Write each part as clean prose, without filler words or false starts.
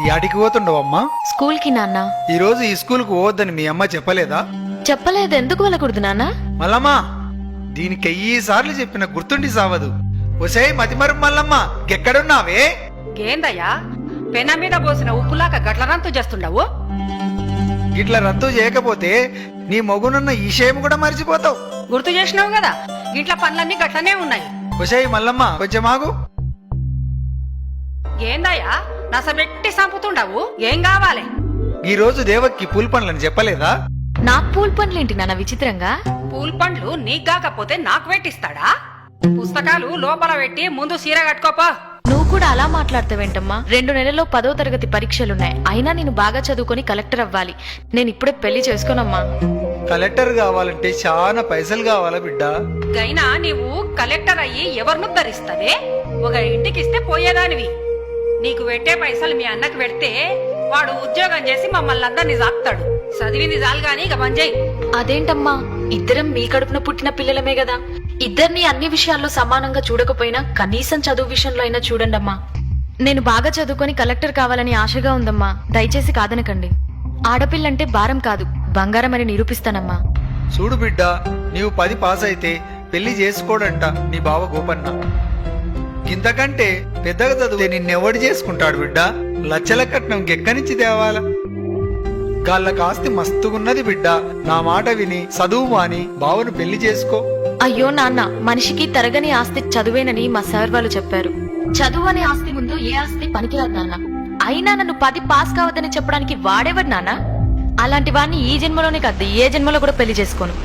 యాడికి పోతుండవమ్మా? స్కూల్ కి నాన్న. ఈ రోజు ఈ స్కూల్ కు పోవద్దని మీ అమ్మ చెప్పలేదా? చెప్పలేదు. ఎందుకు వెళ్ళకూడదు నాన్న? మల్లమ్మా, దీనికి 1000 సార్లు చెప్పిన గుర్తుండి సావదు. ఒసే మతిమరు మల్లమ్మ, ఎక్కడున్నావే? ఏందయ్యా పెన మీద పోసిన ఉప్పులాక గట్ల రంతు చేస్తుండవు? ఇట్లా రద్దు చేయకపోతే నీ మగునున్న ఈ విషయం కూడా మర్చిపోతావు. గుర్తు చేసినావు కదా, ఇంట్లో పనులన్నీ గట్లనే ఉన్నాయి. ఒసే మల్లమ్మ, కొంచెం ఆగు. ఏందయ్యా నసబెట్టి సంపుతుండవు? ఏం కావాలి? ఈ రోజు దేవక్కి పూల పండ్లని చెప్పలేదా? నాకు పూల్ పనులేంటి నాన్న విచిత్రంగా? పూల్ పండ్లు నీకు కాకపోతే నాకు పెట్టిస్తాడా? పుస్తకాలు లోపల పెట్టి ముందు సీర కట్టుకోపో. నువ్వు కూడా అలా మాట్లాడతావేంటమ్మా? 2 నెలల్లో 10వ తరగతి పరీక్షలున్నాయి. అయినా నేను బాగా చదువుకొని కలెక్టర్ అవ్వాలి. నేను ఇప్పుడే పెళ్లి చేసుకోనమ్మా. కలెక్టర్ కావాలంటే చాలా పైసలు కావాలా బిడ్డ? గైనా నీవు కలెక్టర్ అయ్యి ఎవరిను ధరిస్తావే? ఒక ఇంటికిస్తే పోయేదానివి. నీకు పెట్టే పైసలు మీ అన్నకు పెడితే వాడు ఉద్యోగం చేసి మమ్మల్ని అందరినీ సాక్తాడు. చదివింది చాలు గాని ఇక మంజయ్. అదేంటమ్మా, ఇద్దరం మీ కడుపున పుట్టిన పిల్లలమే కదా. ఇద్దరిని అన్ని విషయాల్లో సమానంగా చూడకపోయినా కనీసం చదువు విషయంలో అయినా చూడండమ్మా. నేను బాగా చదువుకొని కలెక్టర్ కావాలని ఆశగా ఉందమ్మా. దయచేసి కాదనకండి. ఆడపిల్లంటే భారం కాదు, బంగారం అని నిరూపిస్తానమ్మా. చూడు బిడ్డ, నీవు 10 పాస్ అయితే పెళ్లి చేసుకోడంట నీ బావ గోపన్న. ఇంతకంటే పెద్దగా చదివితే నిన్నెవడు చేసుకుంటాడు బిడ్డ? లచ్చల కట్నం ఎక్కనిచ్చి తేవాల? గాళ్ళ ఆస్తి మస్తుగున్నది బిడ్డ. నా మాట విని చదువు మాని బావను పెళ్లి చేసుకో. అయ్యో నాన్న, మనిషికి తరగని ఆస్తి చదువేనని మా సార్ వాళ్ళు చెప్పారు. చదువు అనే ఆస్తి ముందు ఏ ఆస్తి పనికిరాదు నాన్న. అయినా నన్ను 10 పాస్ కావద్దని చెప్పడానికి వాడేవాడు నాన్న? అలాంటి వాడిని ఈ జన్మలోనే కాదు, ఏ జన్మలో కూడా పెళ్లి చేసుకోను.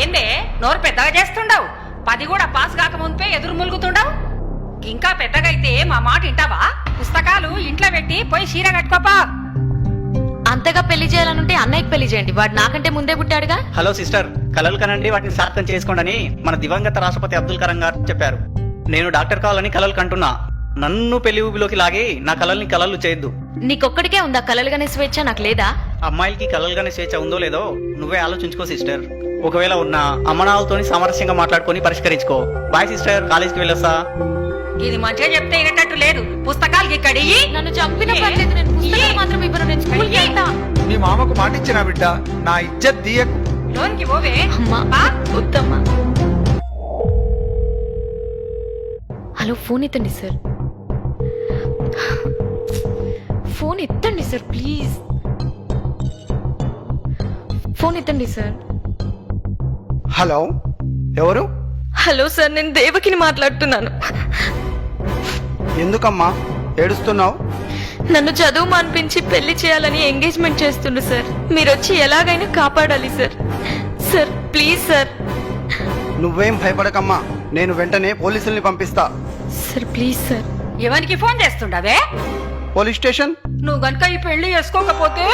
ఏందే నోరు పెద్దగా చేస్తుండవు? 10 కూడా పాస్ కాక ముందే ఎదురు ములుగుతుండవు. ఇంకా పెద్దగైతే మా మాట వింటావా? పుస్తకాలు ఇంట్లో పెట్టి పోయి చీర కట్టుకోపా. అంతగా పెళ్లి చేయాలనుంటే అన్నయ్యకి పెళ్లి చేయండి. వాడు నాకంటే ముందే పుట్టాడుగా. హలో సిస్టర్, కలలు కనండి, వాటిని సార్థం చేసుకోండి మన దివంగత రాష్ట్రపతి అబ్దుల్ కలాం గారు చెప్పారు. నేను డాక్టర్ కావాలని కలలు కంటున్నా. నన్ను పెళ్లి ఊబిలోకి లాగి నా కలల్ని కలలు చేయొద్దు. నీకొక్కడికే ఉందా కలలుగానే స్వేచ్ఛ? నాకు లేదా? అమ్మాయిలకి కలలుగానే స్వేచ్ఛ ఉందో లేదో నువ్వే ఆలోచించుకో సిస్టర్. ఒకవేళ ఉన్న అమ్మనాలతోని సామరస్యంగా మాట్లాడుకొని పరిష్కరించుకో. బాయ్ సిస్టర్, కాలేజీకి వెళ్ళొస్తా. ఇది మంచిగా చెప్తే వినేటట్టు లేదు. పుస్తకాలకి ఇక్కడి నన్ను చంపిన పర్లేదు, నేను పుస్తకాలు మాత్రం ఇవ్వను. నేను స్కూల్కి వెళ్తా. మీ మామకు మాటిచ్చిన బిడ్డ, నా ఇజ్జత్ తీయకు. లోన్కి పోవే. అమ్మా వద్దమ్మా. హలో, ఫోన్ ఎత్తండి సార్. ఫోన్ ఎత్తండి సార్ ప్లీజ్. ఫోన్ ఎత్తండి సార్. హలో, ఎవరు? హలో సార్, నేను దేవకిని మాట్లాడుతున్నాను. ఎందుకమ్మా ఏడుస్తున్నావు? నన్ను చదువు మాన్పించి పెళ్లి చేయాలని ఎంగేజ్మెంట్ చేస్తుండు సార్. మీరు వచ్చి ఎలాగైనా కాపాడాలి సార్. Sir please sir. నువ్వేం భయపడకమ్మా, నేను వెంటనే పోలీసుల్ని పంపిస్తా. Sir please sir. ఎవరికి ఫోన్ చేస్తుండవే? Police station. నువ్వు గనుక ఈ పెళ్లి చేసుకోకపోతే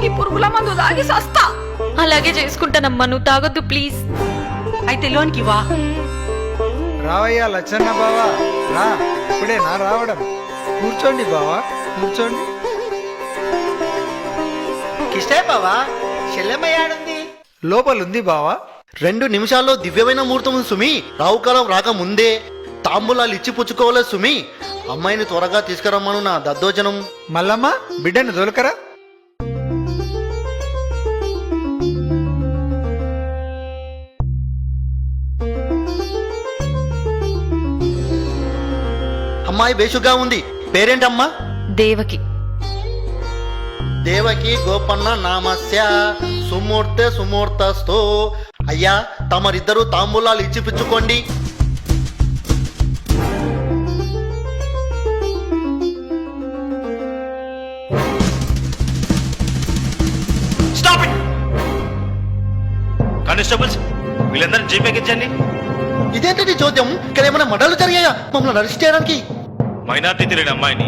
ఈ పురుగుల మందు తాగి సస్తా. అలాగే చేసుకుంటానమ్మా, నువ్వు తాగొద్దు ప్లీజ్. అయితే లోన్కి వా. రావయ్యా లచ్చన్న బావా, రా. ఇప్పుడే నా రావడం. కూర్చోండి బావా, కూర్చోండి. కిష్టే బావా, చెల్లెమ్మయ్యాడుంది. లోపలుంది బావా. 2 నిమిషాల్లో దివ్యమైన ముహూర్తం ఉంది సుమి. రావుకాలం రాక ముందే తాంబూలాలు ఇచ్చి పుచ్చుకోవాలి సుమి. అమ్మాయిని త్వరగా తీసుకురమ్మను నా దద్దోజనం. మల్లమ్మ, బిడ్డను దొలకరా. అమ్మాయి బేషుగా ఉంది. పేరేంటమ్మా? దేవకి. దేవకి గోపన్న నామస్య సుమూర్తె సుమూర్తస్తో. అయ్యా, తమరిద్దరూ తాంబూలాలు ఇచ్చి పుచ్చుకోండి. కానిస్టేబుల్స్, వీళ్ళందరినీ జీపేకి ఇచ్చండి. ఇదేంటి చోద్యం? ఇక్కడ ఏమైనా మడలు జరిగాయా మమ్మల్ని అరెస్ట్ చేయడానికి? మైనార్టీ తిరిగిన అమ్మాయిని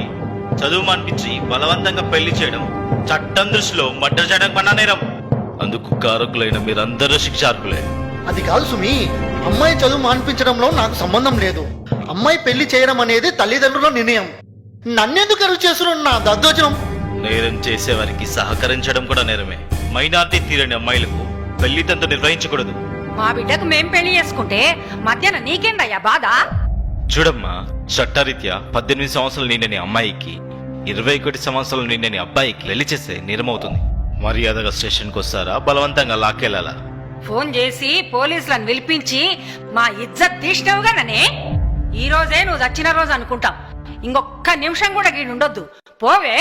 చదువు మానిపించి బలవంతంగా పెళ్లి చేయడం చట్టం దృష్టిలో మర్డర్ చేయడం పన్నా నేరం. అందుకు కారకులైన మీరందరూ శిక్షార్హులే. అది కాదు సుమి, అమ్మాయి చదువు మాన్పించడంలో నాకు సంబంధం లేదు. అమ్మాయి పెళ్లి చేయడం అనేది తల్లిదండ్రుల నిర్ణయం. నన్నెందుకు అరువు చేస్తున్నాడు నా దద్దోజనం? నేరం చేసేవారికి సహకరించడం కూడా నేరమే. మైనార్టీ తీరని అమ్మాయిలకు పెళ్లి తంతు నిర్వహించకూడదు. మా బిడ్డకు మేం పెళ్లి చేసుకుంటే మధ్యాహ్నం నీకేందయ్యా బాధ? చూడమ్మా, చట్టరీత్యా 18 సంవత్సరాలు నిండని అమ్మాయికి 21 సంవత్సరాలు నిండని అబ్బాయికి పెళ్లి చేస్తే నేరమవుతుంది. మర్యాదగా స్టేషన్కి వస్తారా, బలవంతంగా లాక్కెళ్ళాలా? ఫోన్ చేసి పోలీసులను పిలిపించి మా ఇజ్జత్ తీసినావుగా ననే. ఈ రోజే నువ్వు చచ్చిన రోజు అనుకుంటాం. ఇంకొక్క నిమిషం కూడా గీడుండొద్దు. పోవే.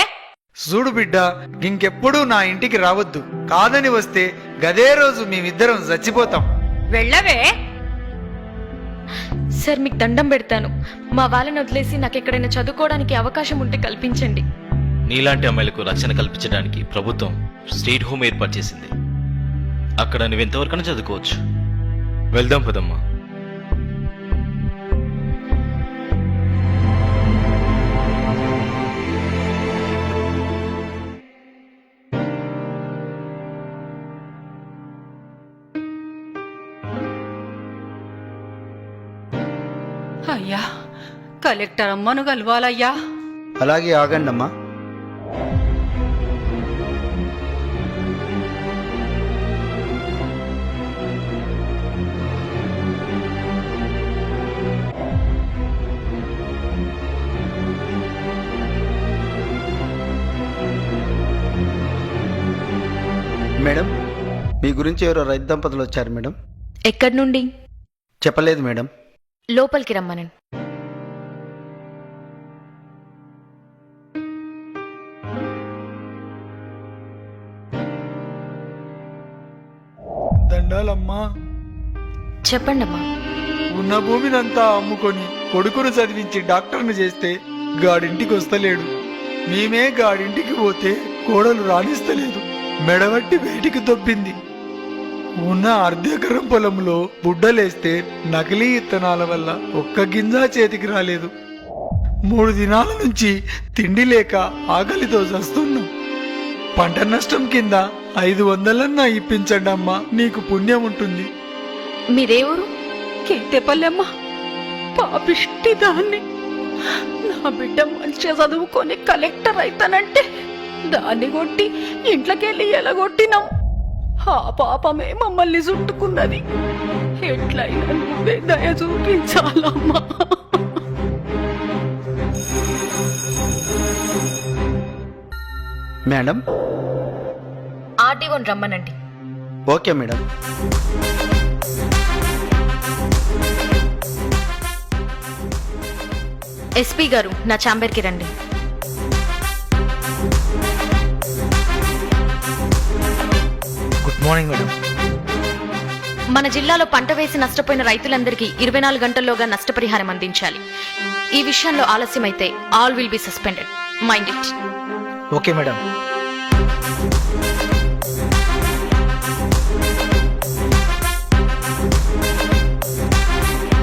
చూడు బిడ్డ, ఇంకెప్పుడు నా ఇంటికి రావద్దు. కాదని వస్తే గదే రోజు మేమిద్దరం చచ్చిపోతాం. వెళ్ళవే. సార్ మీకు దండం పెడతాను. మా వాళ్ళని వదిలేసి నాకు ఎక్కడైనా చదువుకోవడానికి అవకాశం ఉంటే కల్పించండి. నీలాంటి అమ్మాయిలకు రక్షణ కల్పించడానికి ప్రభుత్వం స్టేట్ హోమ్ ఏర్పాటు చేసింది. అక్కడ నువ్వెంతవరకైనా చదువుకోవచ్చు. వెళ్దాం పదమ్మా. అయ్యా, కలెక్టర్ అమ్మను కలవాలయ్యా. అలాగే ఆగండి అమ్మా. మేడం, మీ గురించి ఎవరో రైతు దంపతులు వచ్చారు మేడం. ఎక్కడి నుండి? చెప్పలేదు మేడం. లోపలికి రమ్మనండి. దండాలమ్మా. చెప్పండమ్మా. ఉన్న భూమినంతా అమ్ముకొని కొడుకును చదివించి డాక్టర్ను చేస్తే గాడింటికి వస్తలేడు. మేమే గాడింటికి పోతే కోడలు రాణిస్తలేదు. మెడవట్టి బయటికి దొబ్బింది. ఉన్న అర్ధెకరం పొలంలో బుడ్డలేస్తే నకిలీ ఇత్తనాల వల్ల ఒక్క గింజ చేతికి రాలేదు. 3 దినాల నుంచి తిండి లేక ఆకలితో చస్తున్నాం. పంట నష్టం కింద 500 ఇప్పించండి అమ్మా, నీకు పుణ్యం ఉంటుంది. మీరేవరు? కేతేపల్లెమ్మ, పాపిష్టి దాన్ని. నా బిడ్డ మంచిగా చదువుకొని కలెక్టర్ అయితానంటే దాన్ని కొట్టి ఇంట్లోకెళ్ళి ఎలగొట్టినాం. ఆ పాపమే మమ్మల్ని చుట్టుకున్నది. ఎట్లయినా నువ్వే దయ చూపించాలమ్మా. మేడం. ఆర్డీఓని రమ్మనండి. Okay madam. ఎస్పీ గారు, నా ఛాంబర్కి రండి. Good morning madam. మన జిల్లాలో పంట వేసి నష్టపోయిన రైతులందరికీ 24 గంటల్లోగా నష్టపరిహారం అందించాలి. ఈ విషయంలో ఆలస్యమైతే all will be suspended. Mind it. Okay madam.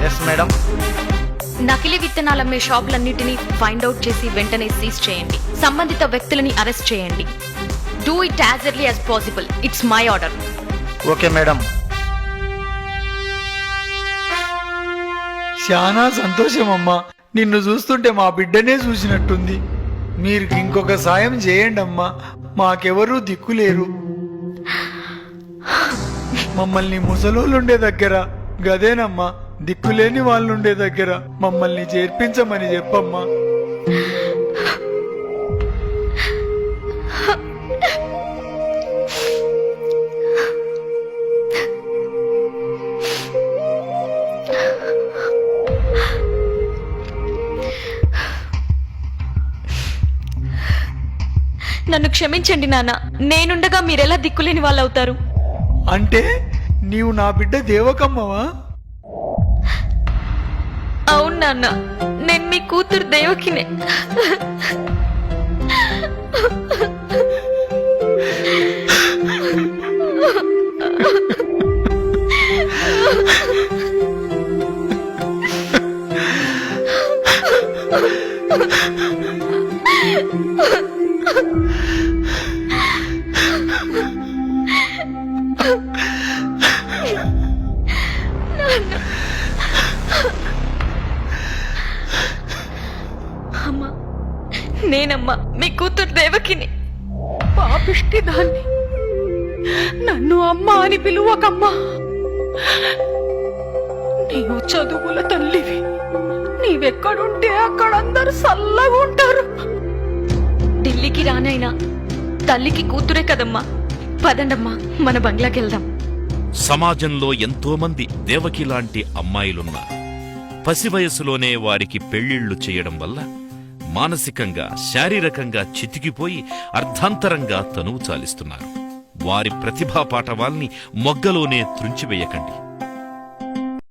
Yes madam. నకిలీ విత్తనాలమ్మే షాపులన్నిటినీ ఫైండ్ అవుట్ చేసి వెంటనే సీజ్ చేయండి. సంబంధిత వ్యక్తులని అరెస్ట్ చేయండి. Do it as early as possible. It's my order. Okay madam. చాలా సంతోషం అమ్మా. నిన్ను చూస్తుంటే మా బిడ్డనే చూసినట్టుంది. మీరు ఇంకొక సాయం చేయండి అమ్మా, మాకెవరూ దిక్కులేరు. మమ్మల్ని ముసలోళ్ళుండే దగ్గర గదేనమ్మా, దిక్కులేని వాళ్ళుండే దగ్గర మమ్మల్ని చేర్పించమని చెప్పమ్మా. నన్ను క్షమించండి నాన్న. నేనుండగా మీరెలా దిక్కులేని వాళ్ళు అవుతారు? అంటే నీవు నా బిడ్డ దేవకమ్మవా? అవును నాన్న, నేను మీ కూతురు దేవకినే. అమ్మా, నేనమ్మా మీ కూతురు దేవకిని. పాపిష్టి దాన్ని. నన్ను అమ్మ అని పిలువకమ్మా. నీవు చదువుల తల్లివి. నీవే ఎక్కడుంటే అక్కడ అందరు చల్లగా ఉంటారు. ఢిల్లీకి రానైనా తల్లికి కూతురే కదమ్మా. పదండమ్మా, మన బంగ్లాకి వెళ్దాం. సమాజంలో ఎంతో మంది దేవకి లాంటి అమ్మాయిలున్నారు. పసి వయసులోనే వారికి పెళ్లిళ్లు చేయడం వల్ల మానసికంగా శారీరకంగా చితికిపోయి అర్ధాంతరంగా తనువు చాలిస్తున్నారు. వారి ప్రతిభా పాటవాల్ని మొగ్గలోనే త్రుంచివేయకండి.